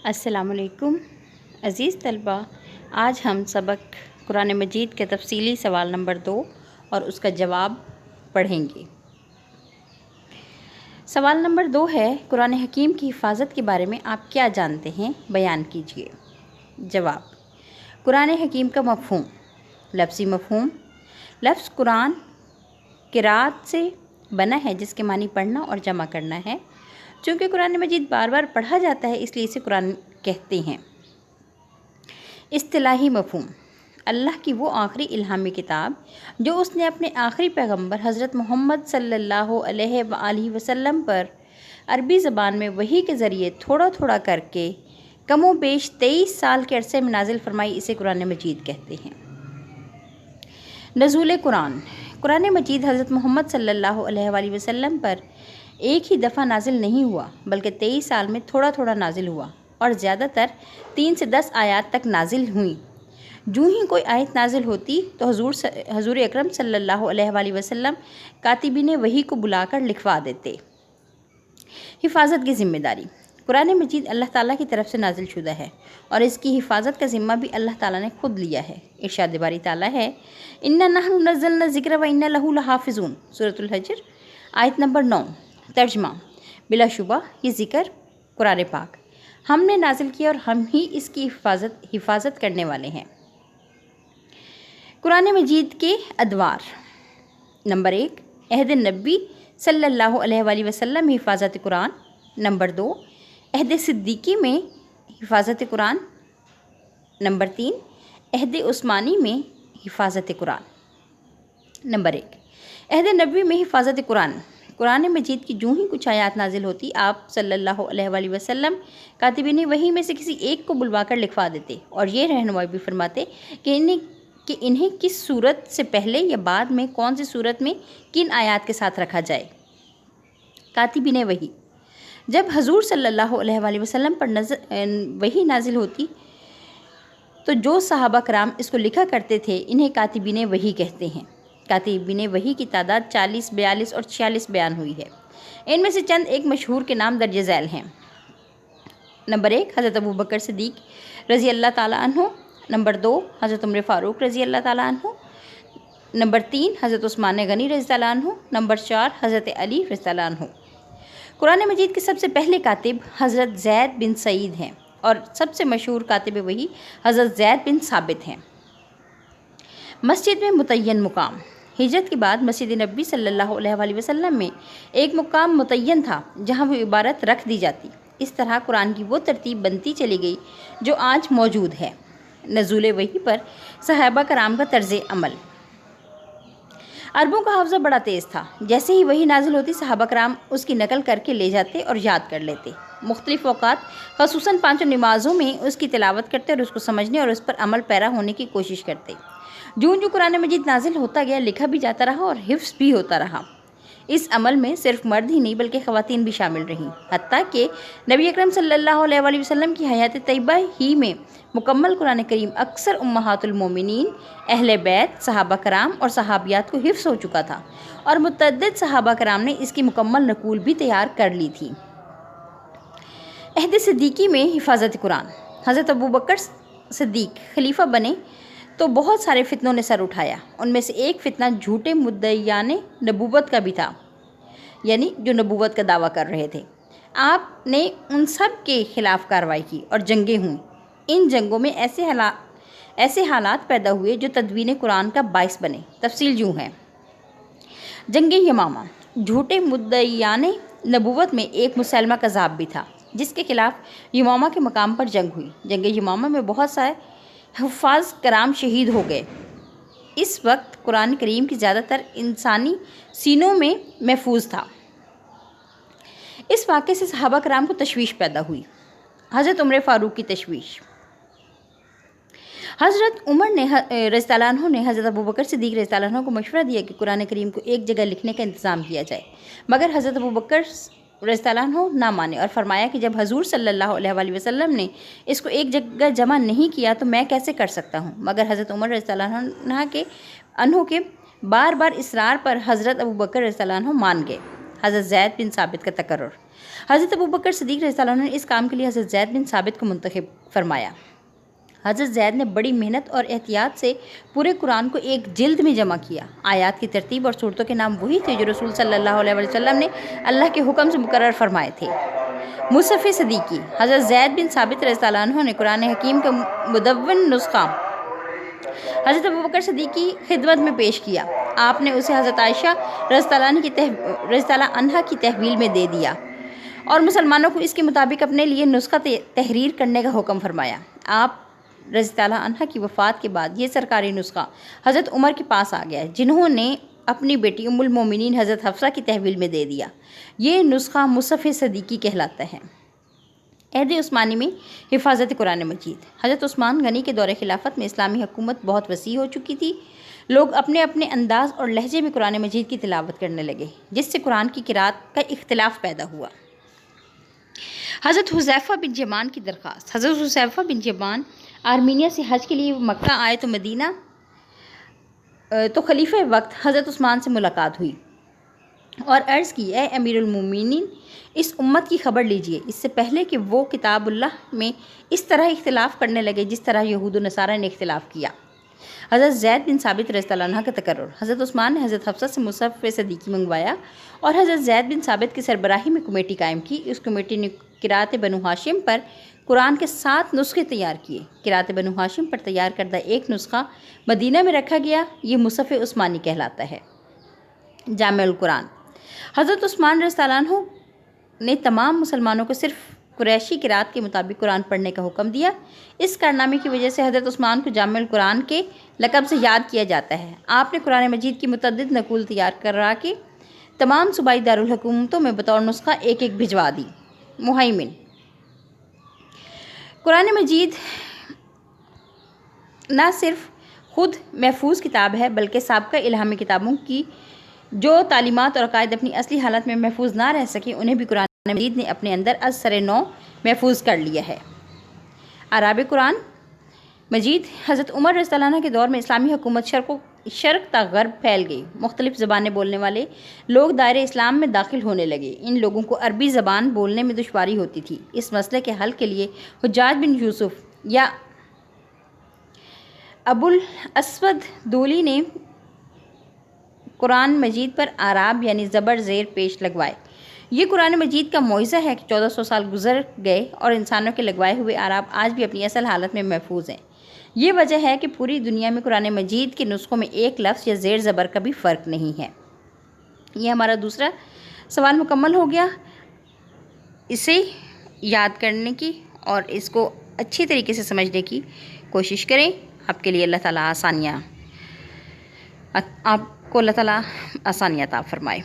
السلام علیکم عزیز طلبہ، آج ہم سبق قرآن مجید کے تفصیلی سوال نمبر 2 اور اس کا جواب پڑھیں گے۔ سوال نمبر 2 ہے، قرآن حکیم کی حفاظت کے بارے میں آپ کیا جانتے ہیں؟ بیان کیجیے۔ جواب: قرآن حکیم کا مفہوم۔ لفظی مفہوم: لفظ قرآن قرات سے بنا ہے جس کے معنی پڑھنا اور جمع کرنا ہے۔ چونکہ قرآن مجید بار بار پڑھا جاتا ہے اس لیے اسے قرآن کہتے ہیں۔ اصطلاحی مفہوم: اللہ کی وہ آخری الہامی کتاب جو اس نے اپنے آخری پیغمبر حضرت محمد صلی اللہ علیہ وآلہ وسلم پر عربی زبان میں وحی کے ذریعے تھوڑا تھوڑا کر کے کم و بیش 23 سال کے عرصے میں نازل فرمائی، اسے قرآن مجید کہتے ہیں۔ نزول قرآن: قرآن مجید حضرت محمد صلی اللہ علیہ وآلہ وسلم پر ایک ہی دفعہ نازل نہیں ہوا بلکہ 23 سال میں تھوڑا تھوڑا نازل ہوا اور زیادہ تر 3 سے 10 آیات تک نازل ہوئیں۔ جو ہی کوئی آیت نازل ہوتی تو حضور اکرم صلی اللہ علیہ وآلہ وسلم کاتبین وحی کو بلا کر لکھوا دیتے۔ حفاظت کی ذمہ داری: قرآن مجید اللہ تعالیٰ کی طرف سے نازل شدہ ہے اور اس کی حفاظت کا ذمہ بھی اللہ تعالیٰ نے خود لیا ہے۔ ارشاد باری تعالیٰ ہے، اِنَّا نَحْنُ نَزَّلْنَا الذِّکْرَ وَإِنَّا لَهُ لَحَافِظُونَ، سورۃ الحجر، آیت نمبر 9۔ ترجمہ: بلا شبہ یہ ذکر قرآن پاک ہم نے نازل کیا اور ہم ہی اس کی حفاظت کرنے والے ہیں۔ قرآن مجید کے ادوار: نمبر 1، عہد نبی صلی اللہ علیہ وآلہ وسلم میں حفاظت قرآن۔ نمبر 2، عہد صدیقی میں حفاظت قرآن۔ نمبر 3، عہد عثمانی میں حفاظت قرآن۔ نمبر 1، عہد نبی میں حفاظت قرآن: قرآن مجید کی جو ہی کچھ آیات نازل ہوتی آپ صلی اللہ علیہ وآلہ وسلم کاتبین وحی میں سے کسی ایک کو بلوا کر لکھوا دیتے اور یہ رہنمائی بھی فرماتے کہ انہیں کس صورت سے پہلے یا بعد میں کون سی صورت میں کن آیات کے ساتھ رکھا جائے۔ کاتبین وحی: جب حضور صلی اللہ علیہ وآلہ وسلم پر وحی نازل ہوتی تو جو صحابہ کرام اس کو لکھا کرتے تھے انہیں کاتبین وحی کہتے ہیں۔ کاتبین وحی کی تعداد 40، 42 اور 46 بیان ہوئی ہے۔ ان میں سے چند ایک مشہور کے نام درج ذیل ہیں۔ نمبر 1، حضرت ابوبکر صدیق رضی اللہ تعالیٰ عنہ۔ نمبر 2، حضرت عمر فاروق رضی اللہ تعالیٰ عنہ۔ نمبر 3، حضرت عثمان غنی رضی اللہ عنہ۔ نمبر 4، حضرت علی رضی اللہ عنہ۔ قرآن مجید کے سب سے پہلے کاتب حضرت زید بن سعید ہیں اور سب سے مشہور کاتب وحی حضرت زید بن ثابت ہیں۔ مسجد میں متعین مقام: ہجرت کے بعد مسجد نبی صلی اللہ علیہ وآلہ وسلم میں ایک مقام متعین تھا جہاں وہ عبارت رکھ دی جاتی۔ اس طرح قرآن کی وہ ترتیب بنتی چلی گئی جو آج موجود ہے۔ نزول وحی پر صحابہ کرام کا طرز عمل: عربوں کا حافظہ بڑا تیز تھا۔ جیسے ہی وحی نازل ہوتی صحابہ کرام اس کی نقل کر کے لے جاتے اور یاد کر لیتے۔ مختلف اوقات خصوصاً 5 نمازوں میں اس کی تلاوت کرتے اور اس کو سمجھنے اور اس پر عمل پیرا ہونے کی کوشش کرتے۔ جو قرآن مجید نازل ہوتا گیا لکھا بھی جاتا رہا اور حفظ بھی ہوتا رہا۔ اس عمل میں صرف مرد ہی نہیں بلکہ خواتین بھی شامل رہیں، حتیٰ کہ نبی اکرم صلی اللہ علیہ وآلہ وسلم کی حیات طیبہ ہی میں مکمل قرآن کریم اکثر امہات المومنین، اہل بیت، صحابہ کرام اور صحابیات کو حفظ ہو چکا تھا اور متعدد صحابہ کرام نے اس کی مکمل نقول بھی تیار کر لی تھی۔ عہد صدیقی میں حفاظت قرآن: حضرت ابوبکر صدیق خلیفہ بنے تو بہت سارے فتنوں نے سر اٹھایا۔ ان میں سے ایک فتنہ جھوٹے مدعیان نبوت کا بھی تھا، یعنی جو نبوت کا دعویٰ کر رہے تھے۔ آپ نے ان سب کے خلاف کارروائی کی اور جنگیں ہوئیں۔ ان جنگوں میں ایسے حالات پیدا ہوئے جو تدوین قرآن کا باعث بنے۔ تفصیل یوں ہے: جنگ یمامہ: جھوٹے مدعیان نبوت میں ایک مسلمہ کذاب بھی تھا جس کے خلاف یمامہ کے مقام پر جنگ ہوئی۔ جنگ یمامہ میں بہت سارے حفاظ کرام شہید ہو گئے۔ اس وقت قرآن کریم کی زیادہ تر انسانی سینوں میں محفوظ تھا۔ اس واقعے سے صحابہ کرام کو تشویش پیدا ہوئی۔ حضرت عمر فاروق کی تشویش: حضرت عمر رضی اللہ عنہ نے حضرت ابوبکر صدیق رضی اللہ عنہ کو مشورہ دیا کہ قرآن کریم کو ایک جگہ لکھنے کا انتظام کیا جائے، مگر حضرت ابوبکر رضی اللہ عنہ نہ مانے اور فرمایا کہ جب حضور صلی اللہ علیہ وآلہ وسلم نے اس کو ایک جگہ جمع نہیں کیا تو میں کیسے کر سکتا ہوں؟ مگر حضرت عمر رضی اللہ عنہ کے بار بار اصرار پر حضرت ابوبکر رضی اللہ عنہ مان گئے۔ حضرت زید بن ثابت کا تقرر۔ حضرت ابوبکر صدیق رضی اللہ عنہ نے اس کام کے لیے حضرت زید بن ثابت کو منتخب فرمایا۔ حضرت زید نے بڑی محنت اور احتیاط سے پورے قرآن کو ایک جلد میں جمع کیا۔ آیات کی ترتیب اور صورتوں کے نام وہی تھے جو رسول صلی اللہ علیہ وسلم نے اللہ کے حکم سے مقرر فرمائے تھے۔ مصحف صدیقی، حضرت زید بن ثابت رضی اللہ عنہ نے قرآن حکیم کا مدون نسخہ حضرت ابوبکر صدیق کی خدمت میں پیش کیا۔ آپ نے اسے حضرت عائشہ رضی اللہ عنہا کی تحویل میں دے دیا اور مسلمانوں کو اس کے مطابق اپنے لیے نسخہ تحریر کرنے کا حکم فرمایا۔ آپ رضی اللہ عنہا کی وفات کے بعد یہ سرکاری نسخہ حضرت عمر کے پاس آ گیا، جنہوں نے اپنی بیٹی ام المومنین حضرت حفصہ کی تحویل میں دے دیا۔ یہ نسخہ مصحف صدیقی کہلاتا ہے۔ عہد عثمانی میں حفاظت قرآن مجید۔ حضرت عثمان غنی کے دور خلافت میں اسلامی حکومت بہت وسیع ہو چکی تھی۔ لوگ اپنے اپنے انداز اور لہجے میں قرآن مجید کی تلاوت کرنے لگے، جس سے قرآن کی قرأت کا اختلاف پیدا ہوا۔ حضرت حذیفہ بن یمان کی درخواست۔ حضرت حذیفہ بن یمان آرمینیا سے حج کے لیے مکہ آئے تو خلیفہ وقت حضرت عثمان سے ملاقات ہوئی اور عرض کی، اے امیر المومنین، اس امت کی خبر لیجئے، اس سے پہلے کہ وہ کتاب اللہ میں اس طرح اختلاف کرنے لگے جس طرح یہود و نصارہ نے اختلاف کیا۔ حضرت زید بن ثابت رضی اللہ عنہ کا تقرر۔ حضرت عثمان نے حضرت حفصہ سے مصحف صدیقی منگوایا اور حضرت زید بن ثابت کی سربراہی میں کمیٹی قائم کی۔ اس کمیٹی نے قرأت بنو ہاشم پر قرآن کے 7 نسخے تیار کیے۔ قرأت بنو ہاشم پر تیار کردہ ایک نسخہ مدینہ میں رکھا گیا، یہ مصحف عثمانی کہلاتا ہے۔ جامع القرآن۔ حضرت عثمان رضی اللہ عنہ نے تمام مسلمانوں کو صرف قریشی قرأت کے مطابق قرآن پڑھنے کا حکم دیا۔ اس کارنامے کی وجہ سے حضرت عثمان کو جامع القرآن کے لقب سے یاد کیا جاتا ہے۔ آپ نے قرآن مجید کی متعدد نقول تیار کرا کے تمام صوبائی دارالحکومتوں میں بطور نسخہ ایک بھجوا دی۔ مہیمن۔ قرآن مجید نہ صرف خود محفوظ کتاب ہے بلکہ سابقہ الہامی کتابوں کی جو تعلیمات اور عقائد اپنی اصلی حالت میں محفوظ نہ رہ سکیں، انہیں بھی قرآن مجید نے اپنے اندر از سر نو محفوظ کر لیا ہے۔ اعراب قرآن مجید۔ حضرت عمر رضی اللہ عنہ کے دور میں اسلامی حکومت شرق تا غرب پھیل گئی۔ مختلف زبانیں بولنے والے لوگ دائرۂ اسلام میں داخل ہونے لگے۔ ان لوگوں کو عربی زبان بولنے میں دشواری ہوتی تھی۔ اس مسئلے کے حل کے لیے حجاج بن یوسف یا ابو الاسود دولی نے قرآن مجید پر اعراب یعنی زبر زیر پیش لگوائے۔ یہ قرآن مجید کا معجزہ ہے کہ 1400 سال گزر گئے اور انسانوں کے لگوائے ہوئے اعراب آج بھی اپنی اصل حالت میں محفوظ ہیں۔ یہ وجہ ہے کہ پوری دنیا میں قرآن مجید کے نسخوں میں ایک لفظ یا زیر زبر کا بھی فرق نہیں ہے۔ یہ ہمارا دوسرا سوال مکمل ہو گیا۔ اسے یاد کرنے کی اور اس کو اچھی طریقے سے سمجھنے کی کوشش کریں۔ آپ کے لیے اللہ تعالیٰ آسانیاں عطا فرمائے۔